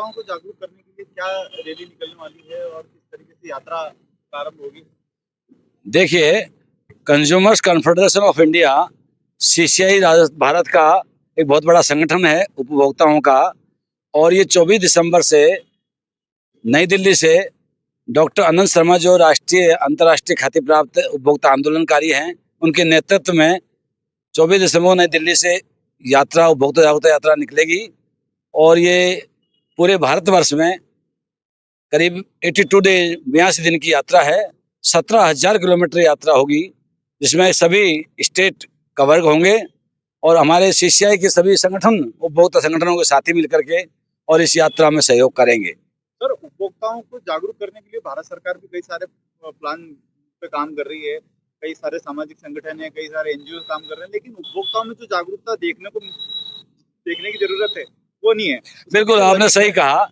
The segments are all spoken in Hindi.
उपभोक्ताओं को जागरूक करने के लिए क्या रैली निकलने वाली है और किस तरीके से यात्रा प्रारंभ होगी? देखिए, consumers confederation of India CCI Bharat का एक बहुत बड़ा संगठन है उपभोक्ताओं का। और ये 24 दिसंबर से नई दिल्ली से डॉक्टर आनंद शर्मा जो राष्ट्रीय अंतर्राष्ट्रीय ख्याति प्राप्त उपभोक्ता आंदोलनकारी हैं, उनके नेतृत्व में 24 दिसंबर को नई दिल्ली से यात्रा उपभोक्ता जागरूकता यात्रा निकलेगी। और ये पूरे भारतवर्ष में करीब 82 डे 82 दिन की यात्रा है। 17,000 किलोमीटर यात्रा होगी, जिसमें सभी स्टेट कवर होंगे और हमारे सीसीआई के सभी संगठन उपभोक्ता संगठनों के साथी मिलकर के और इस यात्रा में सहयोग करेंगे। सर, उपभोक्ताओं को जागरूक करने के लिए भारत सरकार भी कई सारे प्लान पे काम कर रही है। कई सारे सामाजिक संगठन है, कई सारे एनजीओ काम कर रहे हैं, लेकिन उपभोक्ताओं में जो जागरूकता देखने की जरूरत है वो नहीं है। बिल्कुल, आपने सही कहा।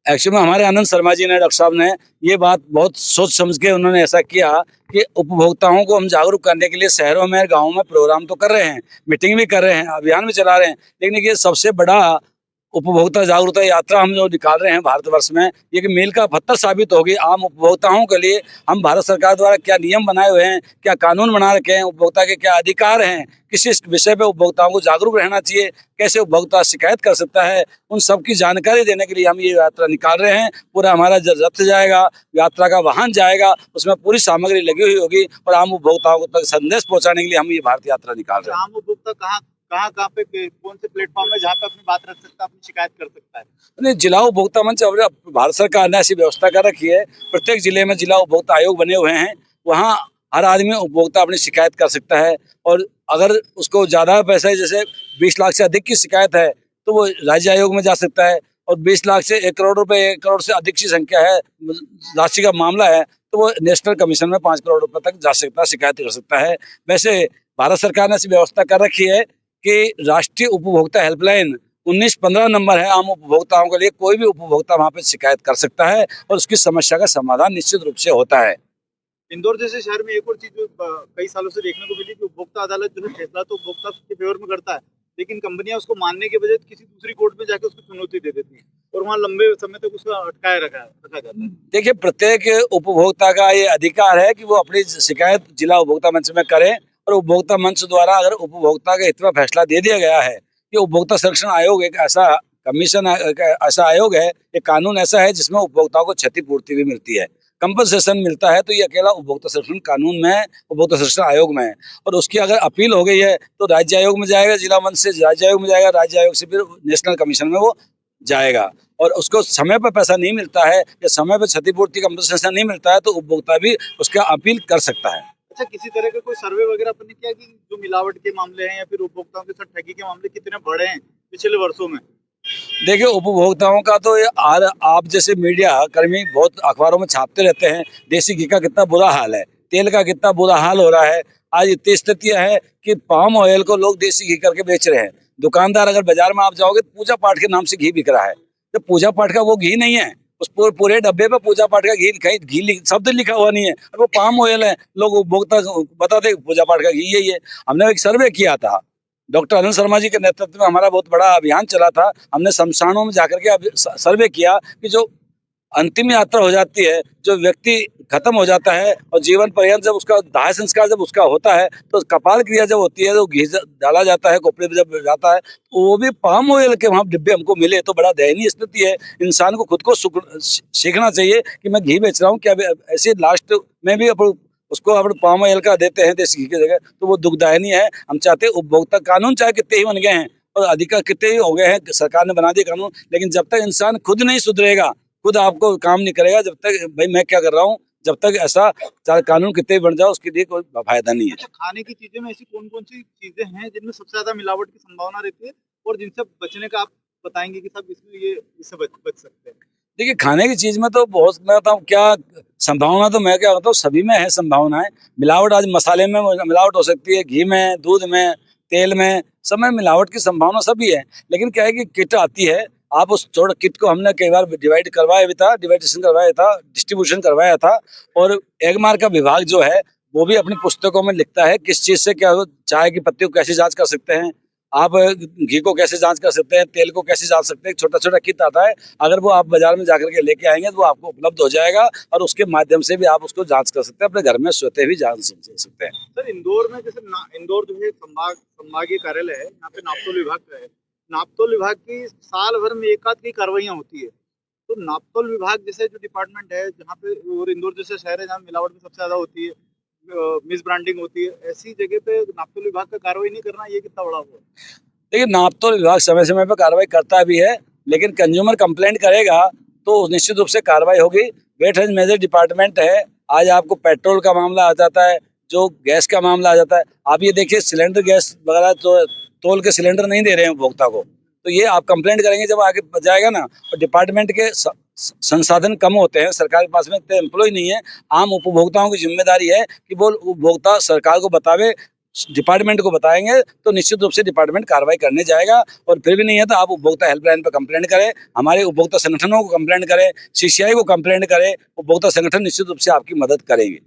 एक्चुअली में हमारे आनंद शर्मा जी ने, डॉक्टर साहब ने ये बात बहुत सोच समझ के उन्होंने ऐसा किया कि उपभोक्ताओं को हम जागरूक करने के लिए शहरों में, गाँव में प्रोग्राम तो कर रहे हैं, मीटिंग भी कर रहे हैं, अभियान भी चला रहे हैं, लेकिन ये सबसे बड़ा उपभोक्ता जागरूकता यात्रा हम जो निकाल रहे हैं भारतवर्ष में, ये कि मील का पत्थर साबित होगी आम उपभोक्ताओं के लिए। हम भारत सरकार द्वारा क्या नियम बनाए हुए हैं, क्या कानून बना रखे हैं, उपभोक्ता के क्या अधिकार हैं, किसी विषय पे उपभोक्ताओं को जागरूक रहना चाहिए, कैसे उपभोक्ता शिकायत कर सकता है, उन सब की जानकारी देने के लिए हम ये यात्रा निकाल रहे हैं। पूरा हमारा रथ जाएगा, यात्रा का वाहन जाएगा, उसमें पूरी सामग्री लगी हुई होगी और आम उपभोक्ताओं तक संदेश पहुंचाने के लिए हम ये भारत यात्रा निकाल रहे हैं। आम उपभोक्ता कहाँ पे कौन से प्लेटफॉर्म है जहाँ पे अपनी बात रख सकता है, अपनी शिकायत कर सकता है? नहीं, जिला उपभोक्ता मंच भारत सरकार ने ऐसी व्यवस्था कर रखी है। प्रत्येक जिले में जिला उपभोक्ता आयोग बने हुए हैं, वहाँ हर आदमी उपभोक्ता अपनी शिकायत कर सकता है। और अगर उसको ज्यादा पैसे, जैसे 20 लाख से अधिक की शिकायत है, तो वो राज्य आयोग में जा सकता है। और 20 लाख से 1 करोड़ रुपए, 1 करोड़ से अधिक की संख्या है, राशि का मामला है, तो वो नेशनल कमीशन में 5 करोड़ रुपए तक जा सकता है, शिकायत कर सकता है। वैसे भारत सरकार ने ऐसी व्यवस्था कर रखी है कि राष्ट्रीय उपभोक्ता हेल्पलाइन 1915 नंबर है आम उपभोक्ताओं के लिए। कोई भी उपभोक्ता वहां पे शिकायत कर सकता है और उसकी समस्या का समाधान निश्चित रूप से होता है। इंदौर जैसे शहर में एक और चीज जो कई सालों से देखने को मिली कि उपभोक्ता अदालत जो है फैसला तो उपभोक्ता के फेवर में करता है, लेकिन कंपनियां उसको मानने के बजाय किसी दूसरी कोर्ट में जाके उसको चुनौती दे देती है और वहाँ लंबे समय तक उसका अटकाए रखा जाता है। देखिए, प्रत्येक उपभोक्ता का ये अधिकार है कि वो अपनी शिकायत जिला उपभोक्ता मंच में करे। और उपभोक्ता मंच द्वारा अगर उपभोक्ता के हित में फैसला दे दिया गया है कि उपभोक्ता संरक्षण आयोग एक ऐसा कमीशन, ऐसा आयोग है, एक कानून ऐसा है जिसमें उपभोक्ताओं को क्षतिपूर्ति भी मिलती है, कंपनसेशन मिलता है, तो ये अकेला उपभोक्ता संरक्षण कानून में है, उपभोक्ता संरक्षण आयोग में है। और उसकी अगर अपील हो गई है तो राज्य आयोग में जाएगा, जिला मंच से राज्य आयोग में जाएगा, राज्य आयोग से फिर नेशनल कमीशन में वो जाएगा। और उसको समय पर पैसा नहीं मिलता है या समय पर क्षतिपूर्ति कंपनसेशन नहीं मिलता है, तो उपभोक्ता भी उसका अपील कर सकता है। अच्छा, किसी तरह का कोई सर्वे वगैरह आपने किया कि जो मिलावट के मामले हैं या फिर उपभोक्ताओं के साथ ठगी के मामले कितने बढ़े हैं पिछले वर्षों में? देखिए, उपभोक्ताओं का तो ये आप जैसे मीडिया कर्मी बहुत अखबारों में छापते रहते हैं, देसी घी का कितना बुरा हाल है, तेल का कितना बुरा हाल हो रहा है। आज इतनी स्थितियां है कि पाम ऑयल को लोग देसी घी करके बेच रहे हैं। दुकानदार, अगर बाजार में आप जाओगे तो पूजा पाठ के नाम से घी बिक रहा है, तो पूजा पाठ का वो घी नहीं है। उस पूरे डब्बे पे पूजा पाठ का घी, कहीं घी शब्द लिखा हुआ नहीं है और वो पाम ऑयल है। लोग उपभोक्ता बताते पूजा पाठ का घी यही है। हमने एक सर्वे किया था, डॉक्टर आनंद शर्मा जी के नेतृत्व में हमारा बहुत बड़ा अभियान चला था। हमने शमशानों में जाकर के सर्वे किया कि जो अंतिम यात्रा हो जाती है, जो व्यक्ति खत्म हो जाता है और जीवन पर्यंत जब उसका दाह संस्कार जब उसका होता है, तो कपाल क्रिया जब होती है तो घी डाला जाता है, खोपड़े में जब जाता है, तो वो भी पाम ऑयल के वहाँ डिब्बे हमको मिले, तो बड़ा दयनीय स्थिति है। इंसान को खुद को सीखना चाहिए कि मैं घी बेच रहा हूँ, क्या ऐसे लास्ट में भी उसको अपने पाम ऑयल का देते हैं देसी घी की जगह, तो वो दुखदायी है। हम चाहते हैं उपभोक्ता कानून चाहे कितने ही बन गए हैं और अधिकार कितने ही हो गए हैं, सरकार ने बना दिए कानून, लेकिन जब तक इंसान खुद नहीं सुधरेगा, खुद आपको काम नहीं करेगा, जब तक भाई मैं क्या कर रहा हूँ, जब तक ऐसा चाहे कानून कितने बन जाओ उसके लिए कोई फायदा नहीं है। अच्छा, खाने की चीजें में ऐसी कौन कौन सी चीजें हैं जिनमें सबसे ज्यादा मिलावट की संभावना रहती है और जिनसे बचने का आप बताएंगे कि सब इससे बच सकते हैं? देखिए, खाने की चीज में तो बहुत, मैं बताऊँ क्या संभावना, तो मैं क्या कहता हूँ सभी में है संभावनाएं। मिलावट आज मसाले में मिलावट हो सकती है, घी में, दूध में, तेल में, सब में मिलावट की संभावना सभी है। लेकिन क्या है कि किट आती है, आप उस छोटे किट को हमने कई बार डिवाइड करवाया भी था, डिवाइडेशन करवाया था, डिस्ट्रीब्यूशन करवाया था। और एगमार्क का विभाग जो है वो भी अपनी पुस्तकों में लिखता है किस चीज से क्या, चाय की पत्ती को कैसे जांच कर सकते हैं, आप घी को कैसे जांच कर सकते हैं, तेल को कैसे जांच सकते हैं, छोटा छोटा किट आता है, अगर वो आप बाजार में जाकर के लेके आएंगे तो वो आपको उपलब्ध हो जाएगा और उसके माध्यम से भी आप उसको जांच कर सकते हैं, अपने घर में स्वतः भी जांच सकते हैं। सर इंदौर में जैसे इंदौर जो है संभागीय कार्यालय है, यहाँ पे नापतोल विभाग का है। नापतोल विभाग की साल भर में एक आध की कार्रवाइयाँ होती है। तो नापतोल विभाग जैसे जो डिपार्टमेंट है जहाँ पे, और इंदौर जैसे शहर है जहाँ मिलावट भी सबसे ज्यादा होती है, मिस ब्रांडिंग होती है, ऐसी जगह पे नापतोल विभाग का कार्रवाई नहीं करना, ये कितना बड़ा हुआ? देखिए, नापतोल विभाग समय समय पर कार्रवाई करता भी है, लेकिन कंज्यूमर कंप्लेंट करेगा तो निश्चित रूप से कार्रवाई होगी। वेट एंड मेजर डिपार्टमेंट है, आज आपको पेट्रोल का मामला आ जाता है, जो गैस का मामला आ जाता है। आप ये देखिए, सिलेंडर गैस वगैरह तो तोल के सिलेंडर नहीं दे रहे हैं उपभोक्ता को, तो ये आप कंप्लेंट करेंगे जब आगे जाएगा ना। और डिपार्टमेंट के संसाधन कम होते हैं, सरकार के पास में इतने एम्प्लॉय नहीं है। आम उपभोक्ताओं की जिम्मेदारी है कि वो उपभोक्ता सरकार को बतावे, डिपार्टमेंट को बताएंगे तो निश्चित रूप से डिपार्टमेंट कार्रवाई करने जाएगा। और फिर भी नहीं है तो आप उपभोक्ता हेल्पलाइन पर कंप्लेंट करें, हमारे उपभोक्ता संगठनों को कंप्लेंट करें, सीसीआई को कंप्लेंट करें, उपभोक्ता संगठन निश्चित रूप से आपकी मदद करेंगे।